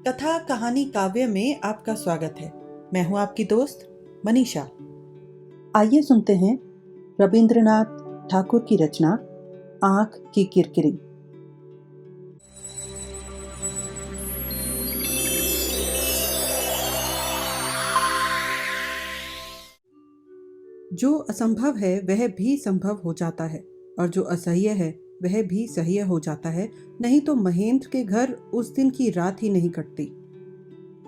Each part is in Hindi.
कथा कहानी काव्य में आपका स्वागत है। मैं हूं आपकी दोस्त मनीषा। आइए सुनते हैं रविंद्रनाथ ठाकुर की रचना आंख की किरकिरी। जो असंभव है वह भी संभव हो जाता है और जो असह्य है वह भी सह्य हो जाता है। नहीं तो महेंद्र के घर उस दिन की रात ही नहीं कटती।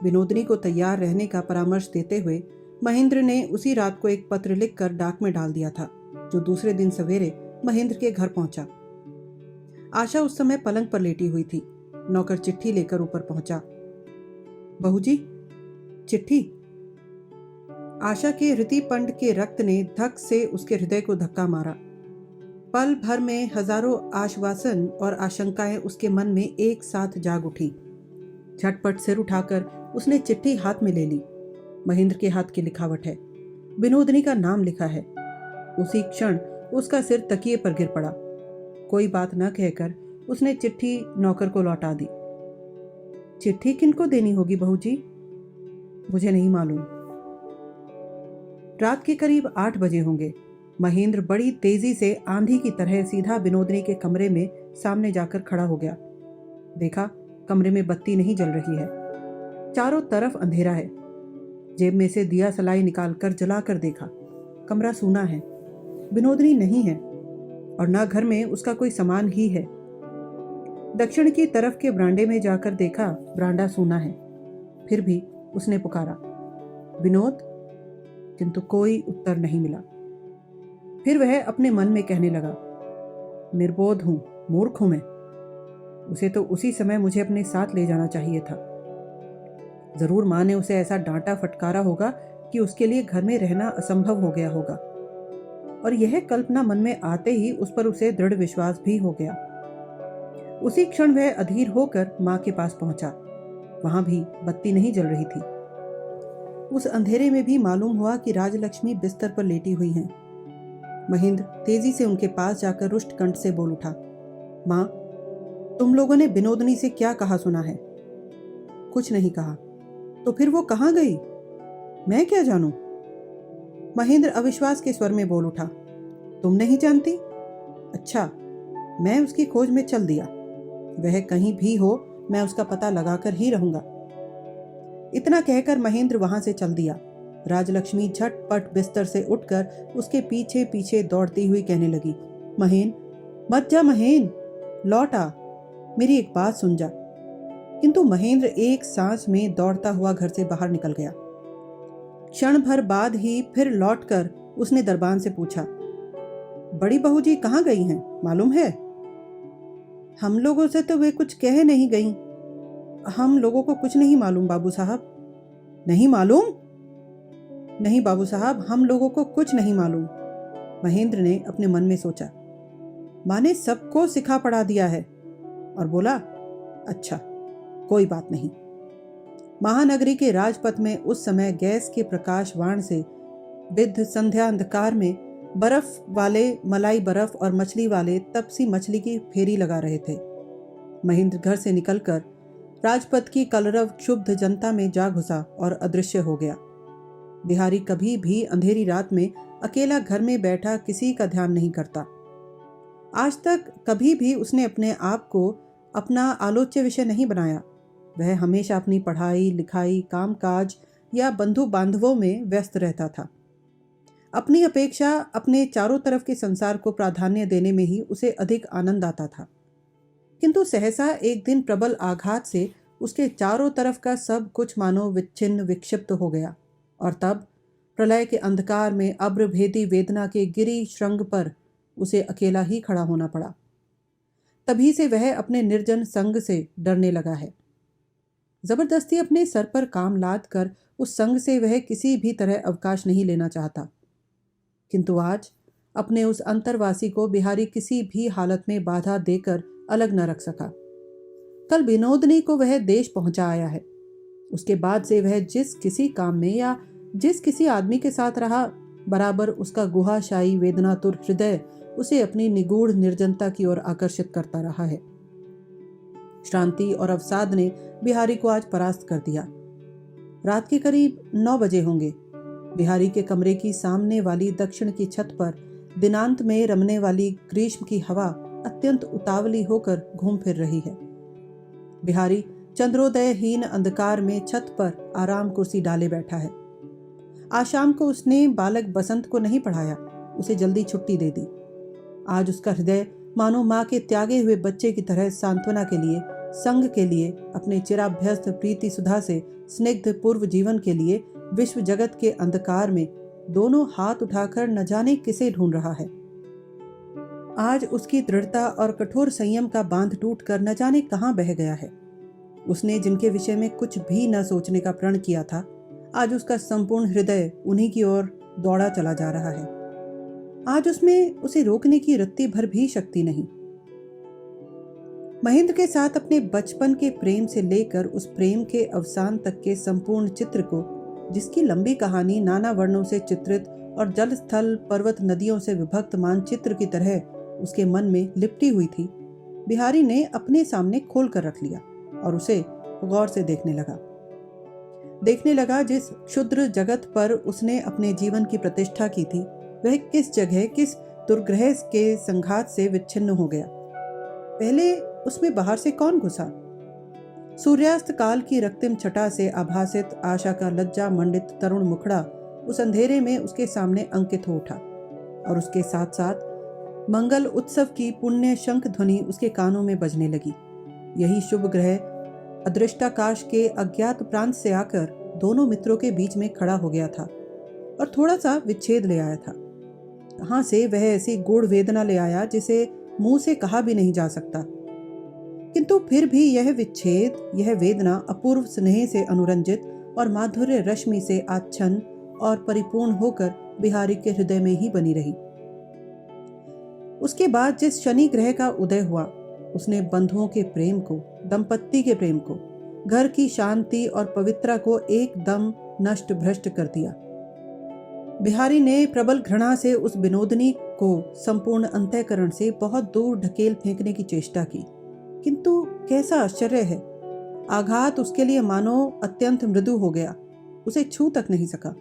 विनोदनी को तैयार रहने का परामर्श देते हुए महेंद्र ने उसी रात को एक पत्र लिखकर डाक में डाल दिया था, जो दूसरे दिन सवेरे महेंद्र के घर पहुंचा। आशा उस समय पलंग पर लेटी हुई थी। नौकर चिट्ठी लेकर ऊपर पहुंचा। बहू जी, चिट्ठी। आशा के हृतिपंड के रक्त ने धक से उसके हृदय को धक्का मारा। पल भर में हजारों आश्वासन और आशंकाएं उसके मन में एक साथ जाग उठी। झटपट सिर उठाकर उसने चिट्ठी हाथ में ले ली। महेंद्र के हाथ की लिखावट है, विनोदनी का नाम लिखा है। उसी क्षण उसका सिर तकिए पर गिर पड़ा। कोई बात न कहकर उसने चिट्ठी नौकर को लौटा दी। चिट्ठी किनको देनी होगी बहू जी? मुझे नहीं मालूम। रात के करीब 8 बजे होंगे। महेंद्र बड़ी तेजी से आंधी की तरह सीधा विनोदनी के कमरे में सामने जाकर खड़ा हो गया। देखा, कमरे में बत्ती नहीं जल रही है। चारों तरफ अंधेरा है। जेब में से दिया सलाई निकालकर जलाकर देखा। कमरा सूना है। विनोदनी नहीं है और न घर में उसका कोई सामान ही है। दक्षिण की तरफ के बरांडे में जाकर देखा, बरांडा सूना है। फिर भी उसने पुकारा, विनोद, किंतु कोई उत्तर नहीं मिला। फिर वह अपने मन में कहने लगा, निर्बोध हूं, मूर्ख हूं मैं। उसे तो उसी समय मुझे अपने साथ ले जाना चाहिए था। जरूर मां ने उसे ऐसा डांटा फटकारा होगा कि उसके लिए घर में रहना असंभव हो गया होगा। और यह कल्पना मन में आते ही उस पर उसे दृढ़ विश्वास भी हो गया। उसी क्षण वह अधीर होकर मां के पास पहुंचा। वहां भी बत्ती नहीं जल रही थी। उस अंधेरे में भी मालूम हुआ कि राजलक्ष्मी बिस्तर पर लेटी हुई हैं। महेंद्र तेजी से उनके पास जाकर रुष्ट कंठ से बोल उठा, मां, तुम लोगों ने विनोदनी से क्या कहा सुना है? कुछ नहीं कहा। तो फिर वो कहाँ गई? मैं क्या जानूं? महेंद्र अविश्वास के स्वर में बोल उठा, तुम नहीं जानती? अच्छा, मैं उसकी खोज में चल दिया। वह कहीं भी हो, मैं उसका पता लगाकर ही रहूंगा। इतना कहकर महेंद्र वहां से चल दिया। राजलक्ष्मी झटपट बिस्तर से उठकर उसके पीछे पीछे दौड़ती हुई कहने लगी, महेन, मत जा महेन, लौट आ, मेरी एक बात सुन जा। किंतु महेंद्र एक सांस में दौड़ता हुआ घर से बाहर निकल गया। क्षण भर बाद ही फिर लौटकर उसने दरबान से पूछा, बड़ी बहू जी कहाँ गई हैं, मालूम है? हम लोगों से तो वे कुछ कह नहीं गई। हम लोगों को कुछ नहीं मालूम बाबू साहब। नहीं मालूम? नहीं बाबू साहब, हम लोगों को कुछ नहीं मालूम। महेंद्र ने अपने मन में सोचा। मां ने सबको सिखा पढ़ा दिया है। और बोला, अच्छा, कोई बात नहीं। महानगरी के राजपथ में उस समय गैस के प्रकाश वाण से विद्ध संध्या अंधकार में बर्फ वाले मलाई बर्फ और मछली वाले तपसी मछली की फेरी लगा रहे थे। महेंद्र घर से निकलकर राजपथ की कलरव क्षुब्ध जनता में जा घुसा और अदृश्य हो गया। बिहारी कभी भी अंधेरी रात में अकेला घर में बैठा किसी का ध्यान नहीं करता। आज तक कभी भी उसने अपने आप को अपना आलोच्य विषय नहीं बनाया। वह हमेशा अपनी पढ़ाई लिखाई, कामकाज या बंधु बांधवों में व्यस्त रहता था। अपनी अपेक्षा अपने चारों तरफ के संसार को प्राधान्य देने में ही उसे अधिक आनंद आता था। किंतु सहसा एक दिन प्रबल आघात से उसके चारों तरफ का सब कुछ मानो विच्छिन्न विक्षिप्त हो गया। और तब प्रलय के अंधकार में अब्रभेदी वेदना के गिरी श्रृंग पर उसे अकेला ही खड़ा होना पड़ा। तभी से वह अपने निर्जन संग से डरने लगा है। जबरदस्ती अपने सर पर काम लाद कर उस संग से वह किसी भी तरह अवकाश नहीं लेना चाहता। किंतु आज अपने उस अंतरवासी को बिहारी किसी भी हालत में बाधा देकर अलग न रख सका। कल विनोदनी को वह देश पहुंचा आया है। उसके बाद से वह जिस किसी काम में या जिस किसी आदमी के साथ रहा, बराबर उसका गुहाशायी वेदनातुर हृदय उसे अपनी निगूढ़ निर्जनता की ओर आकर्षित करता रहा है। श्रांति और अवसाद ने बिहारी को आज परास्त कर दिया। रात के करीब 9 बजे होंगे। बिहारी के कमरे की सामने वाली दक्षिण की छत पर दिनांत में रमने वाली ग्रीष्म की हवा अत्यंत उतावली होकर घूम फिर रही है। बिहारी चंद्रोदयहीन अंधकार में छत पर आराम कुर्सी डाले बैठा है। आज शाम को उसने बालक बसंत को नहीं पढ़ाया, उसे जल्दी छुट्टी दे दी। आज उसका हृदय मानो माँ के त्यागे हुए बच्चे की तरह सांत्वना के लिए, संग के लिए, अपने चिराभ्यस्त प्रीति सुधा से स्निग्ध पूर्व जीवन के लिए विश्व जगत के अंधकार में दोनों हाथ उठाकर न जाने किसे ढूंढ रहा है। आज उसकी दृढ़ता और कठोर संयम का बांध टूटकर न जाने कहां बह गया है। उसने जिनके विषय में कुछ भी न सोचने का प्रण किया था, आज उसका संपूर्ण हृदय उन्हीं की ओर दौड़ा चला जा रहा है। आज उसमें उसे रोकने की रत्ती भर भी शक्ति नहीं। महेंद्र के साथ अपने बचपन के प्रेम से लेकर उस प्रेम के अवसान तक के संपूर्ण चित्र को, जिसकी लंबी कहानी नाना वर्णों से चित्रित और जल स्थल पर्वत नदियों से विभक्त मानचित्र की तरह उसके मन में लिपटी हुई थी, बिहारी ने अपने सामने खोल कर रख लिया और उसे गौर से देखने लगा जिस क्षुद्र जगत पर उसने अपने जीवन की प्रतिष्ठा की थी, वह किस जगह, किस दुर्ग्रह के संघात से विच्छिन्न हो गया। पहले उसमें बाहर से कौन घुसा? सूर्यास्त काल की रक्तिम छटा से आभासित आशा का लज्जा मंडित तरुण मुखड़ा उस अंधेरे में उसके सामने अंकित हो उठा और उसके साथ साथ मंगल उत्सव की पुण्य शंख ध्वनि उसके कानों में बजने लगी। यही शुभ ग्रह अदृष्टाकाश के अज्ञात प्रांत से आकर दोनों मित्रों के बीच में खड़ा हो गया था और थोड़ा सा विच्छेद ले आया था। कहां से वह ऐसी गूढ़ वेदना ले आया जिसे मुंह से कहा भी नहीं जा सकता, किंतु फिर भी यह विच्छेद, यह वेदना अपूर्व स्नेह से अनुरंजित और माधुर्य रश्मि से आच्छन्न और परिपूर्ण होकर बिहारी के हृदय में ही बनी रही। उसके बाद जिस शनि ग्रह का उदय हुआ, उसने बंधुओं के प्रेम को, दंपत्ति के प्रेम को, घर की शांति और पवित्रता को एकदम नष्ट भ्रष्ट कर दिया। बिहारी ने प्रबल घृणा से उस विनोदनी को संपूर्ण अंतःकरण से बहुत दूर ढकेल फेंकने की चेष्टा की, किंतु कैसा आश्चर्य है, आघात उसके लिए मानो अत्यंत मृदु हो गया, उसे छू तक नहीं सका।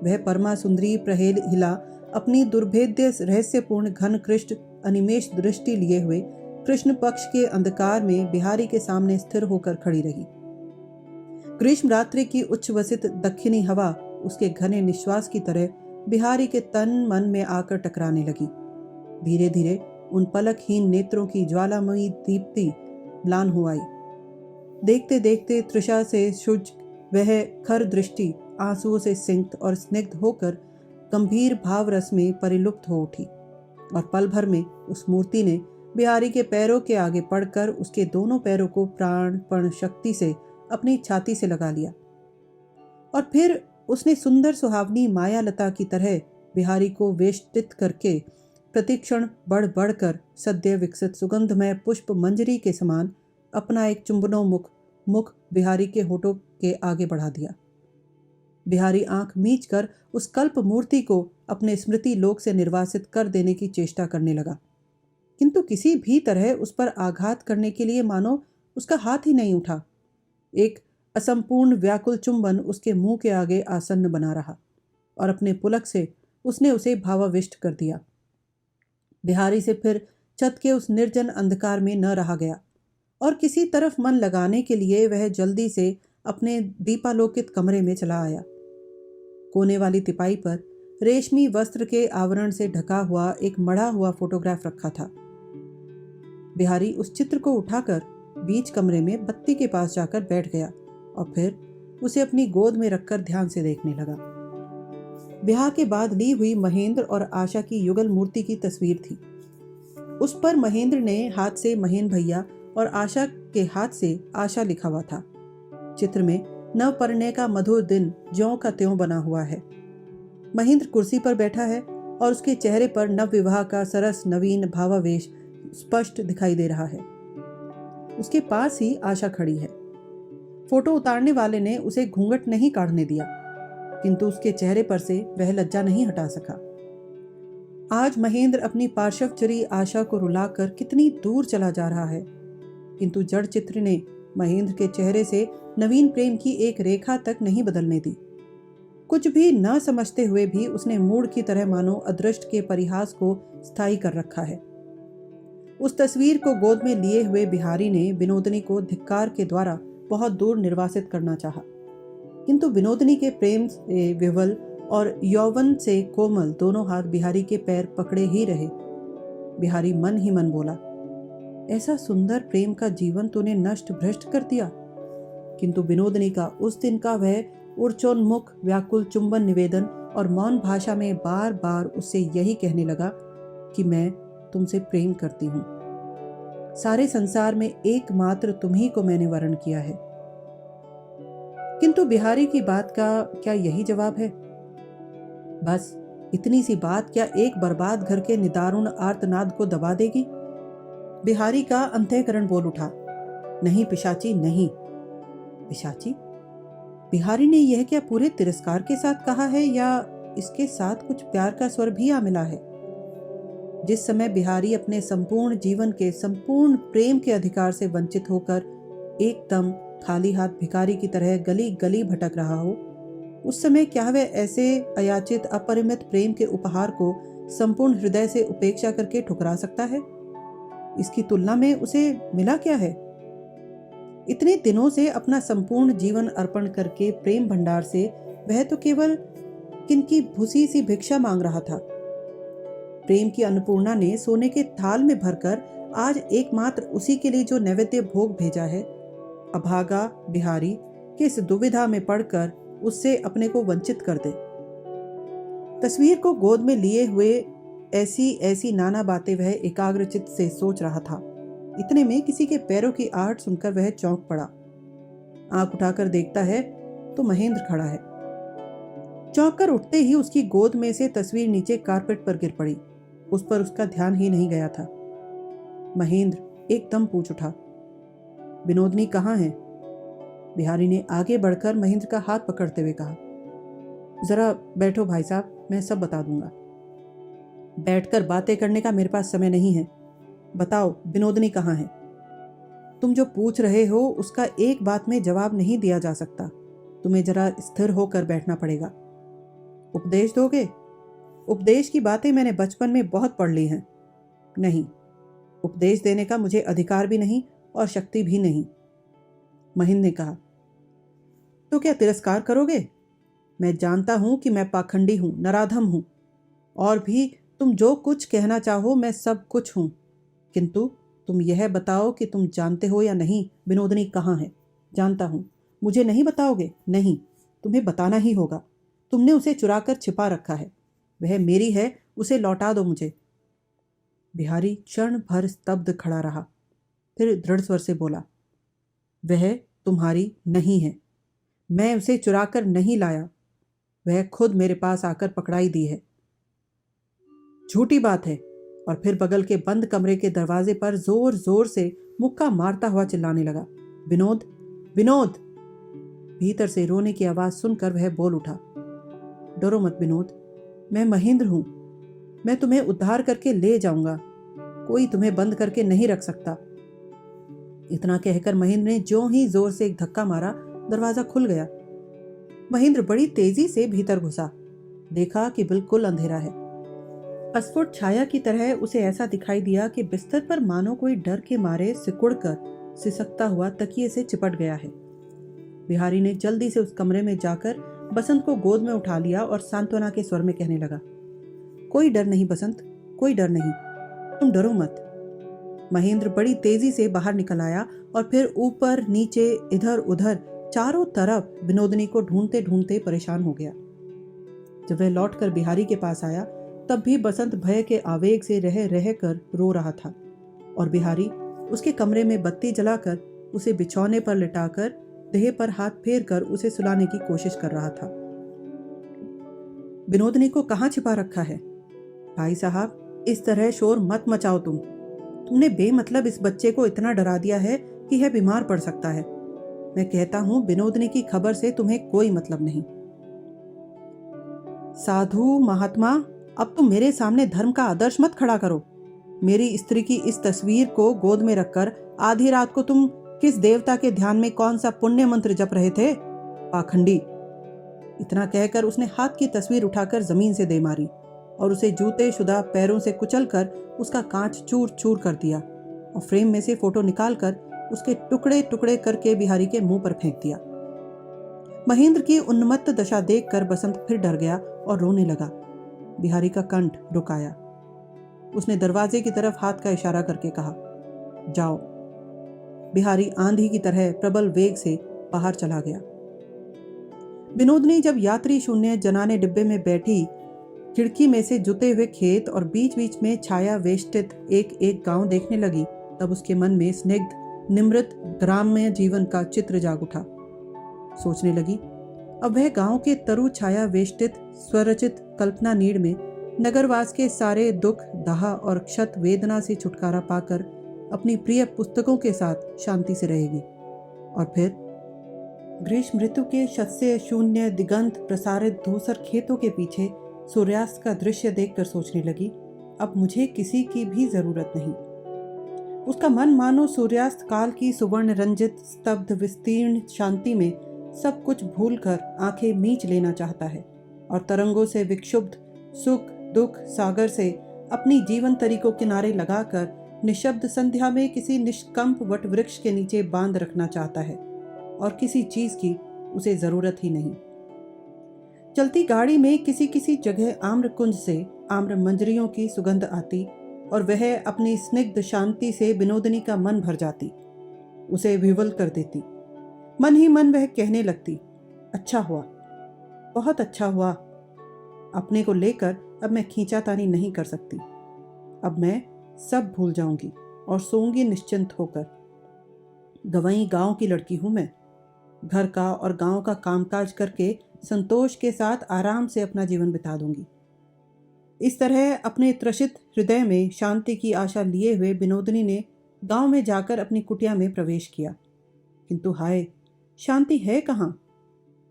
वह परमा सुंदरी प्रहेल हिला अपनी दुर्भेद्य रहस्यपूर्ण घन कृष्ण अनिमेष दृष्टि लिए हुए कृष्ण पक्ष के अंधकार में बिहारी के सामने स्थिर होकर खड़ी रही। ग्रीष्म रात्रि की उच्छ्वसित दक्षिणी हवा उसके घने निश्वास की तरह बिहारी के तन मन में आकर टकराने लगी। धीरे धीरे उन पलकहीन नेत्रों की ज्वालामयी दीप्ति म्लान हो आई। देखते देखते तृषा से शुद्ध वह खर दृष्टि आंसुओं से सिंक्त और स्निग्ध होकर गंभीर भाव रस में परिलुप्त हो उठी और पल भर में उस मूर्ति ने बिहारी के पैरों के आगे पड़कर उसके दोनों पैरों को प्राणपण शक्ति से अपनी छाती से लगा लिया और फिर उसने सुंदर सुहावनी मायालता की तरह बिहारी को वेष्टित करके प्रतिक्षण बढ़ बढ़कर सद्य विकसित सुगंधमय पुष्प मंजरी के समान अपना एक चुंबनोन्मुख मुख बिहारी के होठों के आगे बढ़ा दिया। बिहारी आंख मीच कर उस कल्प मूर्ति को अपने स्मृति लोक से निर्वासित कर देने की चेष्टा करने लगा, किंतु किसी भी तरह उस पर आघात करने के लिए मानो उसका हाथ ही नहीं उठा। एक असंपूर्ण व्याकुल चुंबन उसके मुंह के आगे आसन्न बना रहा और अपने पुलक से उसने उसे भावाविष्ट कर दिया। बिहारी से फिर छत के उस निर्जन अंधकार में न रहा गया और किसी तरफ मन लगाने के लिए वह जल्दी से अपने दीपालोकित कमरे में चला आया। कोने वाली तिपाई पर रेशमी वस्त्र के आवरण से ढका हुआ एक मढ़ा हुआ फोटोग्राफ रखा था। बिहारी उस चित्र को उठाकर बीच कमरे में बत्ती के पास जाकर बैठ गया और फिर उसे अपनी गोद में रखकर ध्यान से देखने लगा। ब्याह के बाद ली हुई महेंद्र और आशा की युगल मूर्ति की तस्वीर थी। उस पर महेंद्र ने हाथ से महेन भैया और आशा के हाथ से आशा लिखा हुआ था। चित्र में नव परिणय का मधुर दिन ज्यों का त्यों बना हुआ है। महेंद्र कुर्सी पर बैठा है और उसके चेहरे पर नव विवाह का सरस नवीन भावावेश स्पष्ट दिखाई दे रहा है। उसके पास ही आशा खड़ी है। फोटो उतारने वाले ने उसे घूंघट नहीं काढ़ने दिया, किंतु उसके चेहरे पर से वह लज्जा नहीं हटा सका। आज महेंद्र अपनी पार्श्वचरी आशा को रुलाकर कितनी दूर चला जा रहा है। किंतु जड़ चित्र ने महेंद्र के चेहरे से नवीन प्रेम की एक रेखा तक नहीं बदलने दी। कुछ भी न समझते हुए भी उसने मूड की तरह मानो अदृष्ट के परिहास को स्थायी कर रखा है। उस तस्वीर को गोद में लिए हुए बिहारी ने विनोदनी को धिक्कार के द्वारा बहुत दूर निर्वासित करना चाहा, किंतु विनोदनी के प्रेम से विवल और यौवन से कोमल दोनों हाथ बिहारी के पैर पकड़े ही रहे। बिहारी मन ही मन बोला, ऐसा सुंदर प्रेम का जीवन तूने नष्ट भ्रष्ट कर दिया। किंतु विनोदनी का उस दिन का वह ऊर्चोन्मुख व्याकुल चुंबन निवेदन और मौन भाषा में बार बार उससे यही कहने लगा कि मैं तुमसे प्रेम करती हूं। सारे संसार में एकमात्र तुम्ही को मैंने वरण किया है। किंतु बिहारी की बात का क्या यही जवाब है? बस इतनी सी बात क्या एक बर्बाद घर के निदारुण आर्तनाद को दबा देगी? बिहारी का अंतःकरण बोल उठा, नहीं पिशाची नहीं। पिशाची? बिहारी ने यह क्या पूरे तिरस्कार के साथ कहा है या इसके साथ कुछ प्यार का स्वर भी आ मिला है? जिस समय बिहारी अपने संपूर्ण जीवन के संपूर्ण प्रेम के अधिकार से वंचित होकर एकदम खाली हाथ भिखारी की तरह गली गली भटक रहा हो, उस समय क्या वह ऐसे अयाचित अपरिमित प्रेम के उपहार को संपूर्ण हृदय से उपेक्षा करके ठुकरा सकता है? इसकी तुलना में उसे मिला क्या है? इतने दिनों से अपना संपूर्ण जीवन अर्पण करके प्रेम भंडार से वह तो केवल किनकी भूसी सी भिक्षा मांग रहा था। प्रेम की अन्नपूर्णा ने सोने के थाल में भरकर आज एकमात्र उसी के लिए जो नैवेद्य भोग भेजा है, अभागा बिहारी किस दुविधा में पड़कर उससे अपने को वंचित कर दे। तस्वीर को गोद में लिए हुए ऐसी ऐसी नाना बातें वह एकाग्रचित्त से सोच रहा था। इतने में किसी के पैरों की आहट सुनकर वह चौंक पड़ा। आंख उठाकर देखता है तो महेंद्र खड़ा है। चौंक कर उठते ही उसकी गोद में से तस्वीर नीचे कारपेट पर गिर पड़ी। उस पर उसका ध्यान ही नहीं गया था। महेंद्र एकदम पूछ उठा, विनोदनी कहाँ है? बिहारी ने आगे बढ़कर महेंद्र का हाथ पकड़ते हुए कहा, जरा बैठो भाई साहब, मैं सब बता दूंगा। बैठकर बातें करने का मेरे पास समय नहीं है। बताओ विनोदनी कहाँ है? तुम जो पूछ रहे हो उसका एक बात में जवाब नहीं दिया जा सकता। तुम्हें जरा स्थिर होकर बैठना पड़ेगा। उपदेश दोगे? उपदेश की बातें मैंने बचपन में बहुत पढ़ ली हैं। नहीं, उपदेश देने का मुझे अधिकार भी नहीं और शक्ति भी नहीं। महेंद्र ने कहा, तो क्या तिरस्कार करोगे? मैं जानता हूं कि मैं पाखंडी हूं, नराधम हूं, और भी तुम जो कुछ कहना चाहो मैं सब कुछ हूं, किंतु तुम यह बताओ कि तुम जानते हो या नहीं विनोदनी कहाँ है? जानता हूं। मुझे नहीं बताओगे? नहीं, तुम्हें बताना ही होगा। तुमने उसे चुराकर छिपा रखा है। वह मेरी है, उसे लौटा दो मुझे। बिहारी क्षण भर स्तब्ध खड़ा रहा, फिर दृढ़ स्वर से बोला, वह तुम्हारी नहीं है। मैं उसे चुराकर नहीं लाया, वह खुद मेरे पास आकर पकड़ाई दी है। झूठी बात है। और फिर बगल के बंद कमरे के दरवाजे पर जोर जोर से मुक्का मारता हुआ चिल्लाने लगा, विनोद, विनोद। भीतर से रोने की आवाज सुनकर वह बोल उठा, डरो मत विनोद, मैं महेंद्र हूं। मैं तुम्हें उद्धार करके ले जाऊंगा। कोई तुम्हें बंद करके नहीं रख सकता। इतना कहकर महेंद्र ने ज्यों ही जोर से एक धक्का मारा, दरवाजा खुल गया। महेंद्र बड़ी तेजी से भीतर घुसा। देखा कि बिल्कुल अंधेरा है। अस्फुट छाया की तरह उसे ऐसा दिखाई दिया कि बिस्तर पर मानो कोई डर के मारे सिकुड़कर सिसकता हुआ तकिए से चिपट गया है। बिहारी ने जल्दी से उस कमरे में जाकर बसंत को गोद में उठा लिया और सांत्वना के स्वर में कहने लगा, कोई डर नहीं बसंत, कोई डर नहीं, तुम डरो मत। महेंद्र बड़ी तेजी से बाहर निकल आया और फिर ऊपर नीचे इधर उधर चारों तरफ विनोदनी को ढूंढते ढूंढते परेशान हो गया। जब वह लौटकर बिहारी के पास आया तब भी बसंत भय के आवेग से रह रह कर रो रहा था और बिहारी उसके कमरे में बत्ती जलाकर उसे बिछौने पर लिटाकर देह पर हाथ फेर कर उसे सुलाने की कोशिश कर रहा था। विनोदनी को कहाँ छिपा रखा है? भाई साहब, इस तरह शोर मत मचाओ। तुमने बेमतलब इस बच्चे को इतना डरा दिया है कि यह बीमार पड़ सकता है। मैं कहता हूं विनोदनी की खबर से तुम्हें कोई मतलब नहीं। साधु महात्मा, अब तुम मेरे सामने धर्म का आदर्श मत खड़ा करो। मेरी स्त्री की इस तस्वीर को गोद में रखकर आधी रात को तुम किस देवता के ध्यान में कौन सा पुण्य मंत्र जप रहे थे? पाखंडी। इतना कहकर उसने हाथ की तस्वीर उठाकर जमीन से दे मारी और उसे जूते शुदा पैरों से कुचलकर उसका कांच चूर चूर कर दिया और फ्रेम में से फोटो निकालकर उसके टुकड़े टुकड़े करके बिहारी के मुंह पर फेंक दिया। महेंद्र की उन्मत्त दशा देखकर बसंत फिर डर गया और रोने लगा। बिहारी का कंठ रुक आया। उसने दरवाजे की तरफ हाथ का इशारा करके कहा, जाओ। बिहारी आंधी की तरह प्रबल वेग से बाहर चला गया। विनोदनी जब यात्री शून्य जनाने डिब्बे में बैठी खिड़की में से जुते हुए खेत और बीच बीच में छाया वेष्टित एक एक गांव देखने लगी, तब उसके मन में स्निग्ध निमृत ग्राम्य जीवन का चित्र जाग उठा। सोचने लगी, अब वह गांव के तरु छाया वेष्टित स्वरचित कल्पना नीड़ में नगरवास के सारे दुख दाह और क्षत वेदना से छुटकारा पाकर अपनी प्रिय पुस्तकों के साथ शांति से रहेगी। और फिर ग्रीष्म ऋतु के शस्य शून्य दिगंत प्रसारित धूसर खेतों के पीछे सूर्यास्त का दृश्य देखकर सोचने लगी, अब मुझे किसी की भी जरूरत नहीं। उसका मन मानो सूर्यास्त काल की सुवर्ण रंजित स्तब्ध विस्तीर्ण शांति में सब कुछ भूलकर आंखें मीच लेना चाहता है और तरंगों से विक्षुब्ध सुख दुख सागर से अपनी जीवन तरी को किनारे लगाकर निशब्द संध्या में किसी निष्कंप वट वृक्ष के नीचे बांध रखना चाहता है और किसी चीज की उसे जरूरत ही नहीं। चलती गाड़ी में किसी किसी जगह आम्र कुंज से आम्र मंजरियों की सुगंध आती और वह अपनी स्निग्ध शांति से विनोदनी का मन भर जाती, उसे विवल कर देती। मन ही मन वह कहने लगती, अच्छा हुआ, बहुत अच्छा हुआ। अपने को लेकर अब मैं खींचातानी नहीं कर सकती। अब मैं सब भूल जाऊंगी और सोऊंगी निश्चिंत होकर। गवई गांव की लड़की हूं मैं। घर का और गांव का कामकाज करके संतोष के साथ आराम से अपना जीवन बिता दूंगी। इस तरह अपने त्रसित हृदय में शांति की आशा लिए हुए विनोदनी ने गांव में जाकर अपनी कुटिया में प्रवेश किया। किंतु हाय, शांति है कहाँ?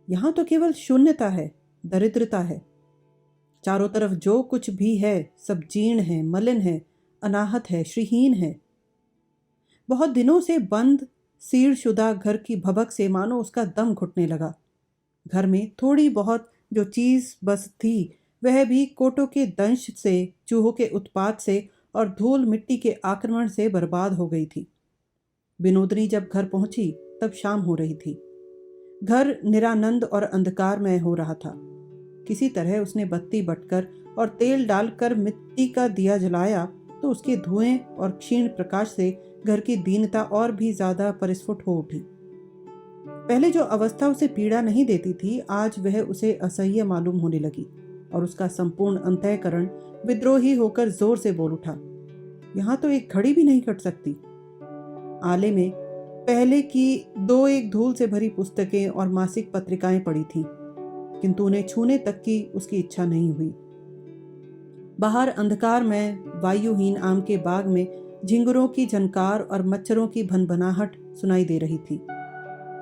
यहाँ तो केवल शून्यता है, दरिद्रता है। चारों तरफ जो कुछ भी है सब जीर्ण है, मलिन है, अनाहत है, श्रीहीन है। बहुत दिनों से बंद सीढ़ शुदा घर की भभक से मानो उसका दम घुटने लगा। घर में थोड़ी बहुत जो चीज बस थी वह भी कोटों के दंश से, चूहों के उत्पात से और धूल मिट्टी के आक्रमण से बर्बाद हो गई थी। विनोदनी जब घर पहुंची तब शाम हो रही थी। घर निरानंद और अंधकारमय हो रहा था। किसी तरह उसने बत्ती बटकर और तेल डालकर मिट्टी का दिया जलाया तो उसके धुएं और क्षीण प्रकाश से घर की दीनता और भी ज्यादा परिस्फुट हो उठी। पहले जो अवस्था उसे पीड़ा नहीं देती थी, आज वह उसे असह्य मालूम होने लगी और उसका संपूर्ण अंतःकरण विद्रोही होकर जोर से बोल उठा, यहाँ तो एक घड़ी भी नहीं कट सकती। आले में पहले की दो एक धूल से भरी पुस्तकें और मासिक पत्रिकाएं पड़ी थीं, किंतु उन्हें छूने तक की उसकी इच्छा नहीं हुई। बाहर अंधकार में वायुहीन आम के बाग में झिंगुरों की झनकार और मच्छरों की भनभनाहट सुनाई दे रही थी।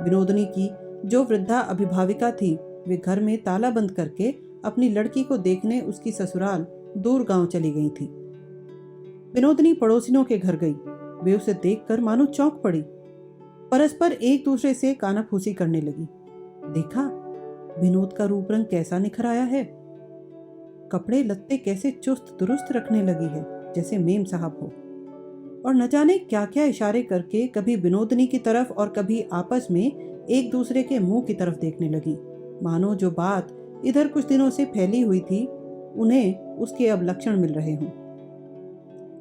विनोदनी की जो वृद्धा अभिभाविका थी वे घर में ताला बंद करके अपनी लड़की को देखने उसकी ससुराल दूर गांव चली गई थी। विनोदनी पड़ोसियों के घर गई। वे उसे देखकर मानो चौंक पड़ी। परस्पर एक दूसरे से कानाफूसी करने लगी। देखा, विनोद का रूप रंग कैसा निखर आया है। कपड़े लत्ते कैसे चुस्त दुरुस्त रखने लगी है, जैसे मेम साहब हो। और न जाने क्या क्या इशारे करके कभी विनोदनी की तरफ और कभी आपस में एक दूसरे के मुंह की तरफ देखने लगी, मानो जो बात इधर कुछ दिनों से फैली हुई थी उन्हें उसके अब लक्षण मिल रहे हों।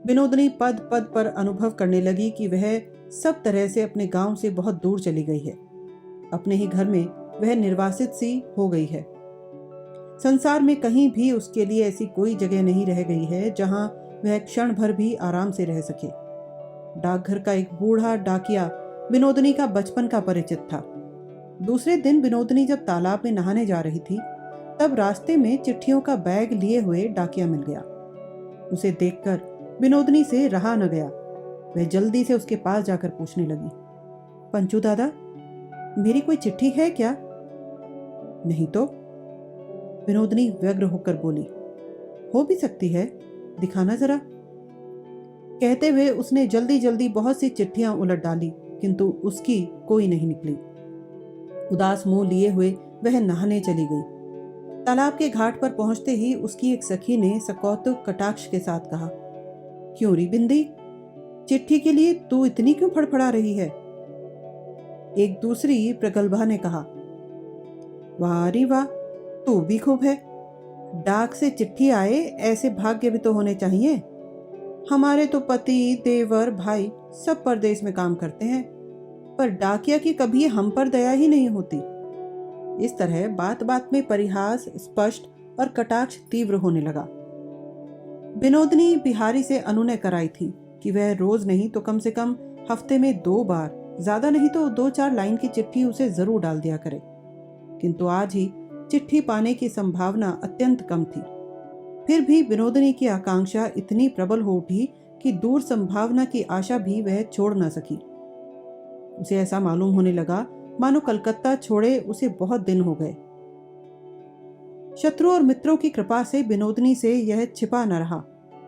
विनोदनी पद पद पर अनुभव करने लगी कि वह सब तरह से अपने गांव से बहुत दूर चली गई है। अपने ही घर में वह निर्वासित सी हो गई है। संसार में कहीं भी उसके लिए ऐसी कोई जगह नहीं रह गई है जहां वह क्षण भर भी आराम से रह सके। डाकघर का एक बूढ़ा डाकिया विनोदनी का बचपन का परिचित था। दूसरे दिन विनोदनी जब तालाब में नहाने जा रही थी तब रास्ते में चिट्ठियों का बैग लिए हुए डाकिया मिल गया। उसे देखकर विनोदनी से रहा न गया। वह जल्दी से उसके पास जाकर पूछने लगी, पंचू दादा, मेरी कोई चिट्ठी है क्या? नहीं तो, विनोदनी व्यग्र होकर बोली। हो भी सकती है, दिखाना जरा। कहते हुए उसने जल्दी जल्दी बहुत सी चिट्ठियां उलट डाली, किंतु उसकी कोई नहीं निकली। उदास मुंह लिए हुए वह नहाने चली गई। तालाब के घाट पर पहुंचते ही उसकी एक सखी ने सकौतुक कटाक्ष के साथ कहा, क्यों री बिंदी, चिट्ठी के लिए तू इतनी क्यों फड़फड़ा रही है? एक दूसरी प्रगल्भा ने कहा, वाह री वाह, तू भी खूब है। डाक से चिट्ठी आए ऐसे भाग्य भी तो होने चाहिए। हमारे तो पति देवर भाई सब परदेश में काम करते हैं, पर डाकिया की कभी हम पर दया ही नहीं होती। इस तरह बात बात में परिहास स्पष्ट और कटाक्ष तीव्र होने लगा। विनोदनी बिहारी से अनुनय कराई थी कि वह रोज नहीं तो कम से कम हफ्ते में 2 बार, ज्यादा नहीं तो 2-4 लाइन की चिट्ठी उसे जरूर डाल दिया करे, किंतु आज ही चिट्ठी पाने की संभावना अत्यंत कम थी। फिर भी विनोदनी की आकांक्षा इतनी प्रबल हो उठी कि दूर संभावना की आशा भी वह छोड़ न सकी। उसे ऐसा मालूम होने लगा मानो कलकत्ता छोड़े उसे बहुत दिन हो गए। शत्रु और मित्रों की कृपा से विनोदनी से यह छिपा न रहा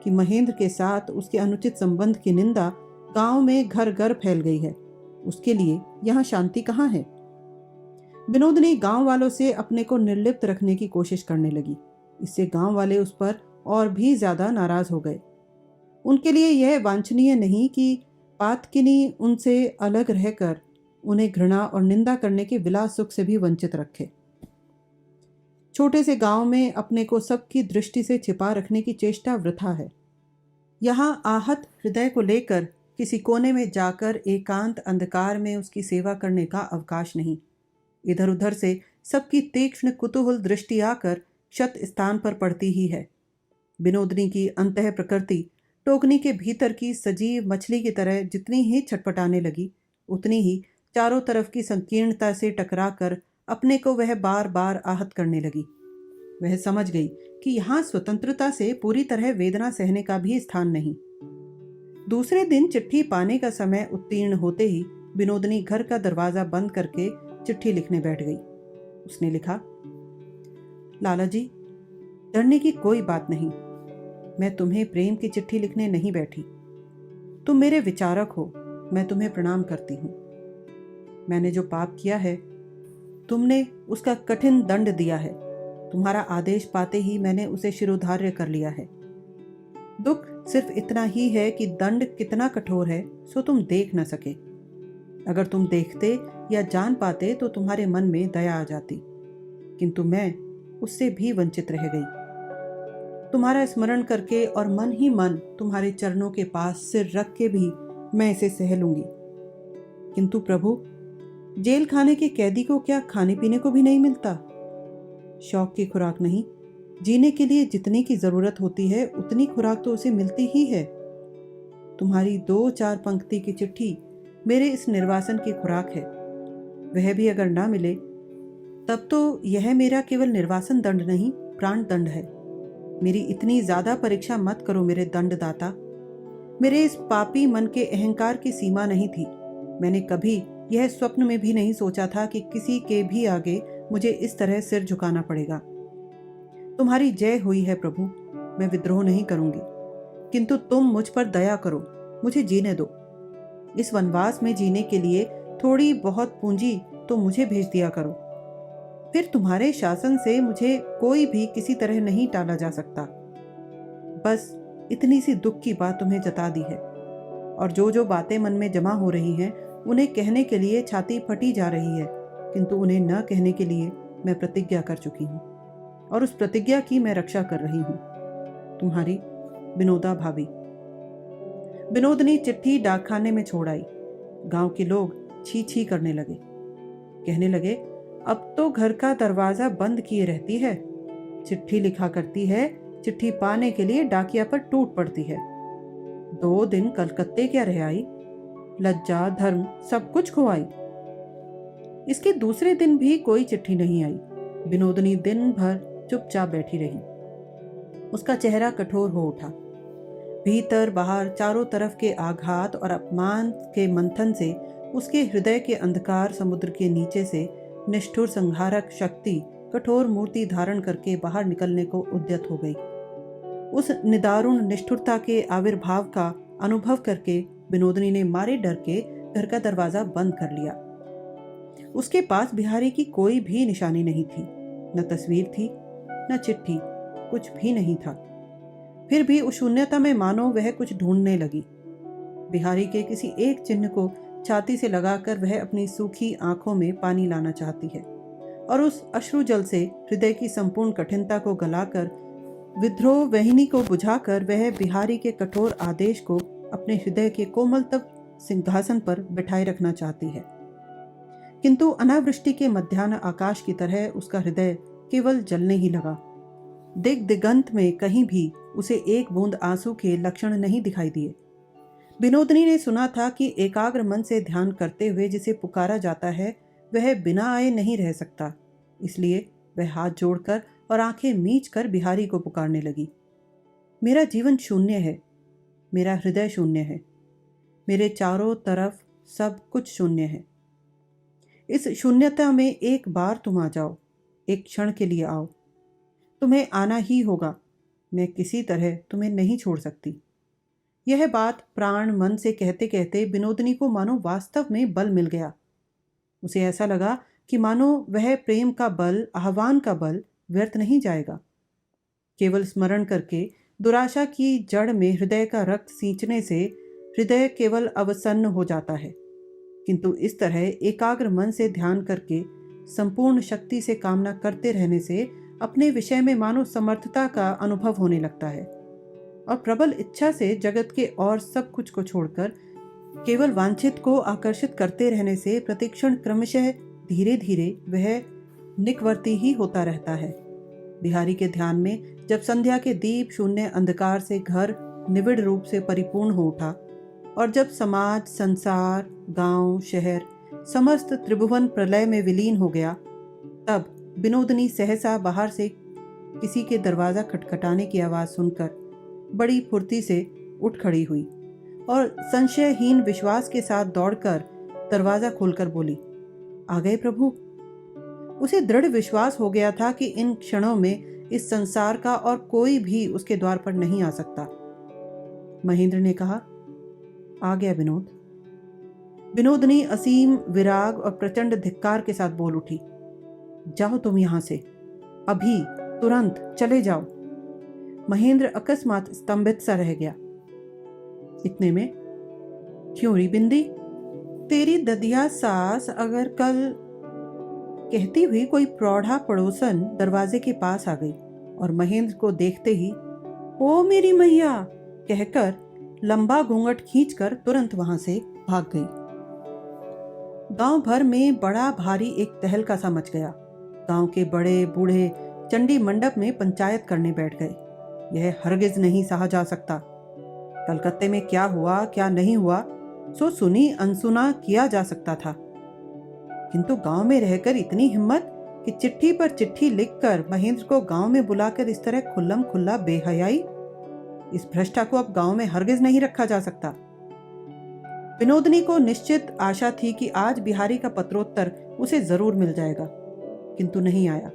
कि महेंद्र के साथ उसके अनुचित संबंध की निंदा गांव में घर घर फैल गई है। उसके लिए यहाँ शांति कहाँ है? विनोदनी गांव वालों से अपने को निर्लिप्त रखने की कोशिश करने लगी। इससे गांव वाले उस पर और भी ज्यादा नाराज हो गए। उनके लिए यह वांछनीय नहीं कि पातकिनी उनसे अलग रहकर उन्हें घृणा और निंदा करने के विलास सुख से भी वंचित रखे। छोटे से गांव में अपने को सबकी दृष्टि से छिपा रखने की चेष्टा वृथा है। यहाँ आहत हृदय को लेकर किसी कोने में जाकर एकांत अंधकार में उसकी सेवा करने का अवकाश नहीं। इधर उधर से सबकी तीक्ष्ण कुतूहल दृष्टि आकर शत स्थान पर पड़ती ही है। विनोदनी की अंतः प्रकृति टोकनी के भीतर की सजीव मछली की तरह जितनी ही छटपटाने लगी, उतनी ही चारों तरफ की संकीर्णता से टकराकर अपने को वह बार बार आहत करने लगी। वह समझ गई कि यहाँ स्वतंत्रता से पूरी तरह वेदना सहने का भी स्थान नहीं। दूसरे दिन चिट्ठी पाने का समय उत्तीर्ण होते ही विनोदनी घर का दरवाजा बंद करके चिट्ठी लिखने बैठ गई। उसने लिखा, लाला जी, डरने की कोई बात नहीं। मैं तुम्हें प्रेम की चिट्ठी लिखने नहीं बैठी। तुम मेरे विचारक हो, मैं तुम्हें प्रणाम करती हूँ। मैंने जो पाप किया है, तुमने उसका कठिन दंड दिया है। तुम्हारा आदेश पाते ही मैंने उसे शिरोधार्य कर लिया है। दुख सिर्फ इतना ही है कि दंड कितना कठोर है सो तुम देख न सके। अगर तुम देखते या जान पाते तो तुम्हारे मन में दया आ जाती, किंतु मैं उससे भी वंचित रह गई। तुम्हारा स्मरण करके और मन ही मन तुम्हारे चरणों के पास सिर रख के भी मैं इसे सह लूंगी। किंतु प्रभु, जेल खाने के कैदी को क्या खाने पीने को भी नहीं मिलता? शौक की खुराक नहीं, जीने के लिए जितनी की जरूरत होती है उतनी खुराक तो उसे मिलती ही है। तुम्हारी 2-4 पंक्ति की चिट्ठी मेरे इस निर्वासन की खुराक है। वह भी अगर ना मिले तब तो यह मेरा केवल निर्वासन दंड नहीं, प्राण दंड है। मेरी इतनी ज्यादा परीक्षा मत करो मेरे दंडदाता। मेरे इस पापी मन के अहंकार की सीमा नहीं थी। मैंने कभी यह स्वप्न में भी नहीं सोचा था कि किसी के भी आगे मुझे इस तरह सिर झुकाना पड़ेगा। तुम्हारी जय हुई है प्रभु, मैं विद्रोह नहीं करूंगी, किंतु तुम मुझ पर दया करो, मुझे जीने दो। इस वनवास में जीने के लिए थोड़ी बहुत पूंजी तो मुझे भेज दिया करो। फिर तुम्हारे शासन से मुझे कोई भी किसी तरह नहीं टाला जा सकता। बस इतनी सी दुख की बात तुम्हें जता दी है, और जो जो बातें मन में जमा हो रही हैं उन्हें कहने के लिए छाती फटी जा रही है, किंतु उन्हें न कहने के लिए मैं प्रतिज्ञा कर चुकी हूँ, और उस प्रतिज्ञा की मैं रक्षा कर रही हूँ। तुम्हारी विनोदा भाभी। विनोदनी चिट्ठी डाकखाने में छोड़ आई। गांव के लोग छी छी करने लगे। कहने लगे, अब तो घर का दरवाजा बंद किए रहती है, चिट्ठी लिखा करती है, चिट्ठी पाने के लिए डाकिया पर टूट पड़ती है। 2 दिन कलकत्ते क्या रह आई, लज्जा धर्म सब कुछ खोआई। इसके दूसरे दिन भी कोई चिट्ठी नहीं आई। विनोदनी दिन भर चुपचाप बैठी रही। उसका चेहरा कठोर हो उठा। भीतर बाहर चारों तरफ के आघात और अपमान के मंथन से उसके हृदय के अंधकार समुद्र के नीचे से निष्ठुर संहारक शक्ति कठोर मूर्ति धारण करके बाहर निकलने को उद्यत हो गई। उस निदारुण निष्ठुरता के आविर्भाव का अनुभव करके विनोदनी ने मारे डर के घर का दरवाजा बंद कर लिया। उसके पास बिहारी की कोई भी निशानी नहीं थी, न तस्वीर थी, न चिट्ठी, कुछ भी नहीं था। फिर भी उस शून्यता में मानो वह कुछ ढूंढने लगी। बिहारी के किसी एक चिन्ह को छाती से लगाकर वह अपनी सूखी आंखों में पानी लाना चाहती है और उस अश्रु जल से हृदय की संपूर्ण कठिनता को गलाकर, विद्रोह वहिनी को बुझाकर वह बिहारी के कठोर आदेश को अपने हृदय के कोमलतम सिंहासन पर बिठाए रखना चाहती है। किंतु अनावृष्टि के मध्याह्न आकाश की तरह उसका हृदय केवल जलने ही लगा। दिगंत में कहीं भी उसे एक बूंद आंसू के लक्षण नहीं दिखाई दिए। विनोदनी ने सुना था कि एकाग्र मन से ध्यान करते हुए जिसे पुकारा जाता है वह बिना आए नहीं रह सकता। इसलिए वह हाथ जोड़कर और आंखें मीच कर बिहारी को पुकारने लगी। मेरा जीवन शून्य है, मेरा हृदय शून्य है, मेरे चारों तरफ सब कुछ शून्य है। इस शून्यता में एक बार तुम आ जाओ, एक क्षण के लिए आओ। तुम्हें आना ही होगा, मैं किसी तरह तुम्हें नहीं छोड़ सकती। यह बात प्राण मन से कहते कहते विनोदनी को मानो वास्तव में बल मिल गया। उसे ऐसा लगा कि मानो वह प्रेम का बल, आह्वान का बल व्यर्थ नहीं जाएगा। केवल स्मरण करके दुराशा की जड़ में हृदय का रक्त सींचने से हृदय केवल अवसन्न हो जाता है, किंतु इस तरह एकाग्र मन से ध्यान करके संपूर्ण शक्ति से कामना करते रहने से अपने विषय में मानो समर्थता का अनुभव होने लगता है और प्रबल इच्छा से जगत के और सब कुछ को छोड़कर केवल वांछित को आकर्षित करते रहने से प्रतिक्षण क्रमशः धीरे धीरे वह निकवर्ती ही होता रहता है। बिहारी के ध्यान में जब संध्या के दीप शून्य अंधकार से घर निविड़ रूप से परिपूर्ण हो उठा और जब समाज, संसार, गांव, शहर, समस्त त्रिभुवन प्रलय में विलीन हो गया, तब विनोदनी सहसा बाहर से किसी के दरवाजा खटखटाने की आवाज सुनकर बड़ी फुर्ती से उठ खड़ी हुई और संशयहीन विश्वास के साथ दौड़कर दरवाजा खोलकर बोली, आ गए प्रभु। उसे दृढ़ विश्वास हो गया था कि इन क्षणों में इस संसार का और कोई भी उसके द्वार पर नहीं आ सकता। महेंद्र ने कहा, आ गया विनोद। विनोदनी असीम विराग और प्रचंड धिक्कार के साथ बोल उठी, जाओ तुम यहां से, अभी, तुरंत चले जाओ। महेंद्र अकस्मात स्तंभित सा रह गया। इतने में, क्यों री बिंदी, तेरी ददिया सास अगर कल, कहती हुई कोई प्रौढ़ा पड़ोसन दरवाजे के पास आ गई और महेंद्र को देखते ही ओ मेरी मैया कहकर लंबा घूंघट खींचकर तुरंत वहां से भाग गई। गांव भर में बड़ा भारी एक तहलका सा मच गया। गांव के बड़े बूढ़े चंडी मंडप में पंचायत करने बैठ गए। यह हरगिज नहीं सहा जा सकता। कलकत्ते में क्या हुआ क्या नहीं हुआ सो सुनी अनसुना किया जा सकता था, किंतु गांव में रहकर इतनी हिम्मत कि चिट्ठी पर चिट्ठी लिखकर महेंद्र को गांव में बुलाकर इस तरह खुल्लम खुल्ला बेहयाई, इस भ्रष्टा को अब गांव में हरगिज नहीं रखा जा सकता। विनोदनी को निश्चित आशा थी कि आज बिहारी का पत्रोत्तर उसे जरूर मिल जाएगा, किंतु नहीं आया।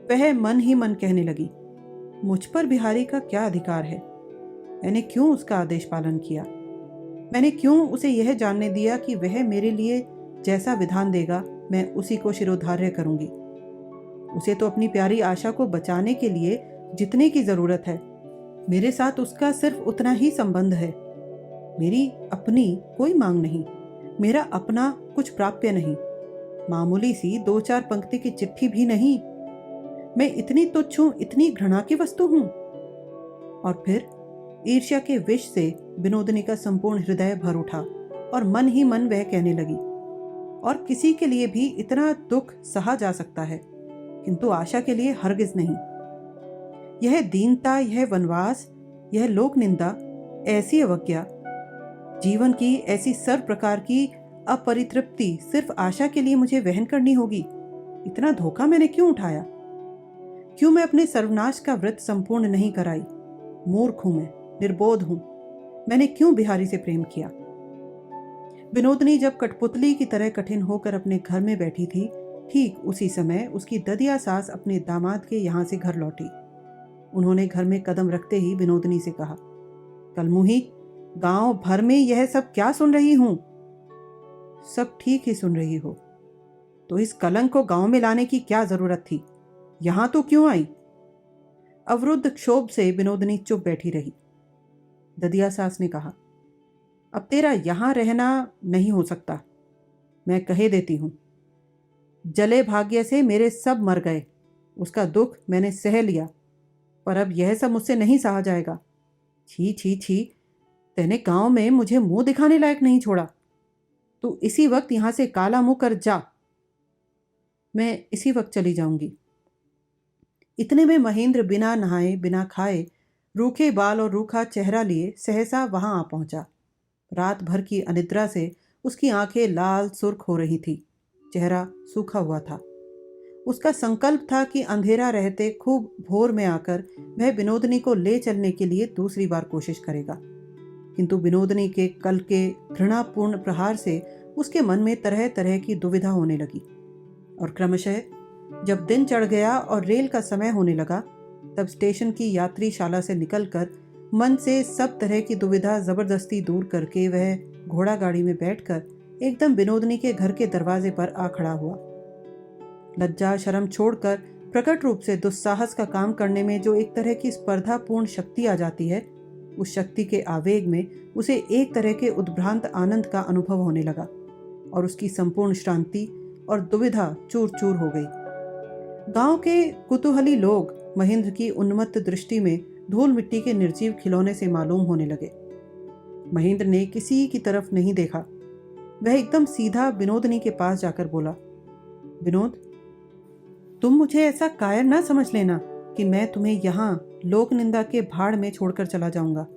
वह मन ही मन कहने लगी, मुझ पर बिहारी का क्या अधिकार है? मैंने क्यों उसका आदेश पालन किया? मैंने क्यों उसे यह जानने दिया कि वह मेरे लिए जैसा विधान देगा मैं उसी को शिरोधार्य करूंगी? उसे तो अपनी प्यारी आशा को बचाने के लिए जितने की जरूरत है, मेरे साथ उसका सिर्फ उतना ही संबंध है। मेरी अपनी कोई मांग नहीं, मेरा अपना कुछ प्राप्य नहीं, मामूली सी 2-4 पंक्ति की चिट्ठी भी नहीं। मैं इतनी तुच्छ हूं, इतनी घृणा की वस्तु हूं। और फिर ईर्ष्या के विष से विनोदनी का संपूर्ण हृदय भर उठा और मन ही मन वह कहने लगी, और किसी के लिए भी इतना दुख सहा जा सकता है, किंतु आशा के लिए हरगिज नहीं। यह दीनता, यह वनवास, यह लोक निंदा, ऐसी अवज्ञा, जीवन की ऐसी सर्व प्रकार की अपरितृप्ति सिर्फ आशा के लिए मुझे वहन करनी होगी। इतना धोखा मैंने क्यों उठाया? क्यों मैं अपने सर्वनाश का व्रत संपूर्ण नहीं कराई? मूर्ख हूं मैं, निर्बोध हूं। मैंने क्यों बिहारी से प्रेम किया? विनोदनी जब कठपुतली की तरह कठिन होकर अपने घर में बैठी थी, ठीक उसी समय उसकी ददिया सास अपने दामाद के यहां से घर लौटी। उन्होंने घर में कदम रखते ही विनोदनी से कहा, कलमुही, गांव भर में यह सब क्या सुन रही हूं? सब ठीक ही सुन रही हो। तो इस कलंक को गांव में लाने की क्या जरूरत थी? यहां तो क्यों आई? अवरुद्ध क्षोभ से विनोदनी चुप बैठी रही। ददिया सास ने कहा, अब तेरा यहां रहना नहीं हो सकता। मैं कहे देती हूं, जले भाग्य से मेरे सब मर गए। उसका दुख मैंने सह लिया, पर अब यह सब मुझसे नहीं सहा जाएगा। छी छी छी, तेने गांव में मुझे मुंह दिखाने लायक नहीं छोड़ा। तू इसी वक्त यहां से काला मुंह कर जा। मैं इसी वक्त चली जाऊंगी। इतने में महेंद्र बिना नहाए बिना खाए, रूखे बाल और रूखा चेहरा लिए सहसा वहां आ पहुंचा। रात भर की अनिद्रा से उसकी आंखें लाल सुर्ख हो रही थी, चेहरा सूखा हुआ था। उसका संकल्प था कि अंधेरा रहते खूब भोर में आकर वह विनोदनी को ले चलने के लिए दूसरी बार कोशिश करेगा। किंतु विनोदनी के कल के घृणापूर्ण प्रहार से उसके मन में तरह तरह की दुविधा होने लगी। और क्रमशः जब दिन चढ़ गया और रेल का समय होने लगा, तब स्टेशन की यात्रीशाला से निकलकर मन से सब तरह की दुविधा जबरदस्ती दूर करके वह घोड़ा गाड़ी में बैठकर एकदम विनोदनी के घर के दरवाजे पर आ खड़ा हुआ। लज्जा शर्म छोड़कर प्रकट रूप से दुस्साहस का काम करने में जो एक तरह की स्पर्धापूर्ण शक्ति आ जाती है, उस शक्ति के आवेग में उसे एक तरह के उद्भ्रांत आनंद का अनुभव होने लगा और उसकी संपूर्ण श्रांति और दुविधा चूर चूर हो गई। गांव के कुतूहली लोग महेंद्र की उन्मत्त दृष्टि में धूल मिट्टी के निर्जीव खिलौने से मालूम होने लगे। महेंद्र ने किसी की तरफ नहीं देखा। वह एकदम सीधा विनोदनी के पास जाकर बोला, विनोद, तुम मुझे ऐसा कायर ना समझ लेना कि मैं तुम्हें यहां लोक निंदा के भाड़ में छोड़कर चला जाऊंगा।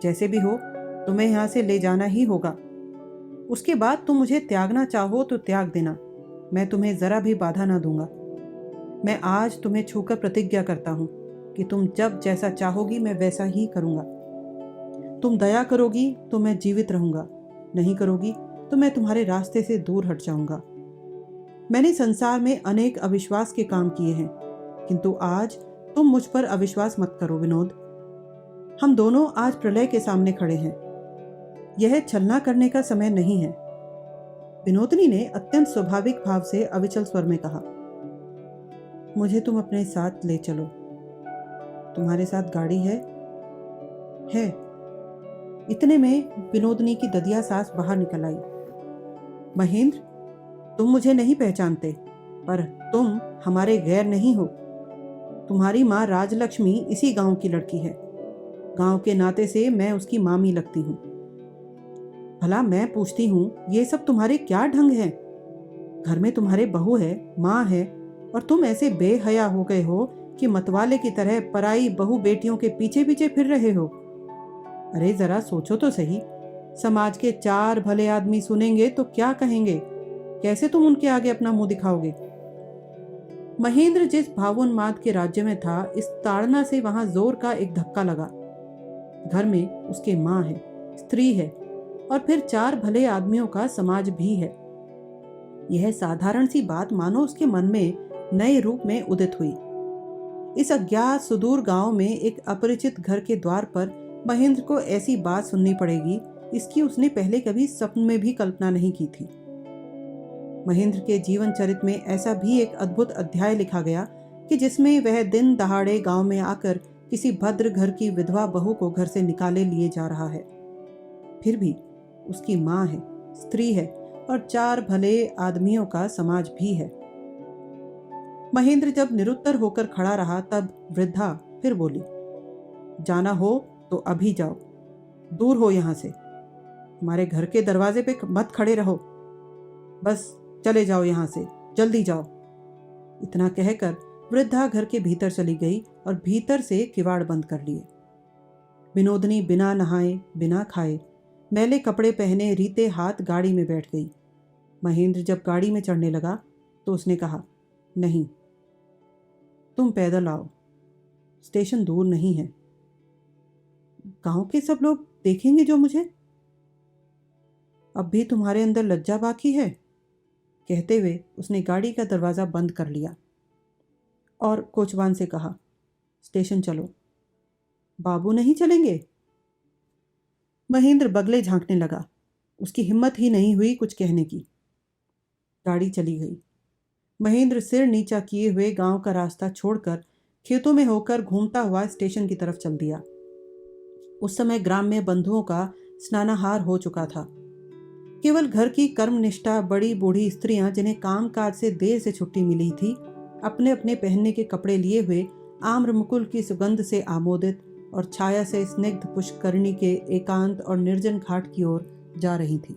जैसे भी हो, तुम्हें यहां से ले जाना ही होगा। उसके बाद तुम मुझे त्यागना चाहो तो त्याग देना, मैं तुम्हें जरा भी बाधा ना दूंगा। मैं आज तुम्हें छूकर प्रतिज्ञा करता हूं कि तुम जब जैसा चाहोगी मैं वैसा ही करूंगा। तुम दया करोगी तो मैं जीवित रहूंगा, नहीं करोगी तो मैं तुम्हारे रास्ते से दूर हट जाऊंगा। मैंने संसार में अनेक अविश्वास के काम किए हैं, किंतु आज तुम मुझ पर अविश्वास मत करो विनोद। हम दोनों आज प्रलय के सामने खड़े हैं। यह छलना करने का समय नहीं है। विनोदनी ने अत्यंत स्वाभाविक भाव से अविचल स्वर में कहा, मुझे तुम अपने साथ ले चलो। तुम्हारे साथ गाड़ी है? है। इतने में विनोदनी की ददिया सास बाहर निकल आई। महेंद्र, तुम मुझे नहीं पहचानते, पर तुम हमारे गैर नहीं हो। तुम्हारी माँ राजलक्ष्मी इसी गांव की लड़की है। गांव के नाते से मैं उसकी मामी लगती हूँ। भला मैं पूछती हूँ, ये सब तुम्हारे क्या ढंग हैं? घर में तुम्हारे बहू है, माँ है, और तुम ऐसे बेहया हो गए हो कि मतवाले की तरह पराई बहू बेटियों के पीछे पीछे फिर रहे हो। अरे जरा सोचो तो सही, समाज के चार भले आदमी सुनेंगे तो क्या कहेंगे? कैसे तुम उनके आगे अपना मुंह दिखाओगे? महेंद्र जिस भावोन्माद के राज्य में था, इस ताड़ना से वहां जोर का एक धक्का लगा। घर में उसके माँ है, स्त्री है, और फिर चार भले आदमियों का समाज भी है। यह साधारण सी बात मानो उसके मन में नए रूप में उदित हुई। इस अज्ञात सुदूर गांव में एक अपरिचित घर के द्वार पर महेंद्र को ऐसी बात सुननी पड़ेगी, इसकी उसने पहले कभी स्वप्न में भी कल्पना नहीं की थी। महेंद्र के जीवन चरित में ऐसा भी एक अद्भुत अध्याय लिखा गया कि जिसमें वह दिन दहाड़े गांव में आकर किसी भद्र घर की विधवा बहू को घर से निकाले लिए जा रहा है। फिर भी उसकी माँ है, स्त्री है, और चार भले आदमियों का समाज भी है। महेंद्र जब निरुत्तर होकर खड़ा रहा, तब वृद्धा फिर बोली, जाना हो तो अभी जाओ, दूर हो यहां से। हमारे घर के दरवाजे पे मत खड़े रहो, बस चले जाओ यहां से, जल्दी जाओ। इतना कहकर वृद्धा घर के भीतर चली गई और भीतर से किवाड़ बंद कर लिए। विनोदनी बिना नहाए बिना खाए मैले कपड़े पहने रीते हाथ गाड़ी में बैठ गई। महेंद्र जब गाड़ी में चढ़ने लगा तो उसने कहा, नहीं, तुम पैदल आओ, स्टेशन दूर नहीं है। गांव के सब लोग देखेंगे जो मुझे। अब भी तुम्हारे अंदर लज्जा बाकी है? कहते हुए उसने गाड़ी का दरवाज़ा बंद कर लिया और कोचवान से कहा, स्टेशन चलो। बाबू नहीं चलेंगे? महेंद्र बगले झांकने लगा। उसकी हिम्मत ही नहीं हुई कुछ कहने की। गाड़ी चली गई। महेंद्र सिर नीचा किए हुए गांव का रास्ता छोड़कर खेतों में होकर घूमता हुआ स्टेशन की तरफ चल दिया। उस समय ग्राम में बंधुओं का स्नानाहार हो चुका था। केवल घर की कर्मनिष्ठा बड़ी बूढ़ी स्त्रियां, जिन्हें काम काज से देर से छुट्टी मिली थी, अपने अपने पहनने के कपड़े लिए हुए आम्र मुकुल की सुगंध से आमोदित और छाया से स्निग्ध पुष्करणी के एकांत और निर्जन घाट की ओर जा रही थी।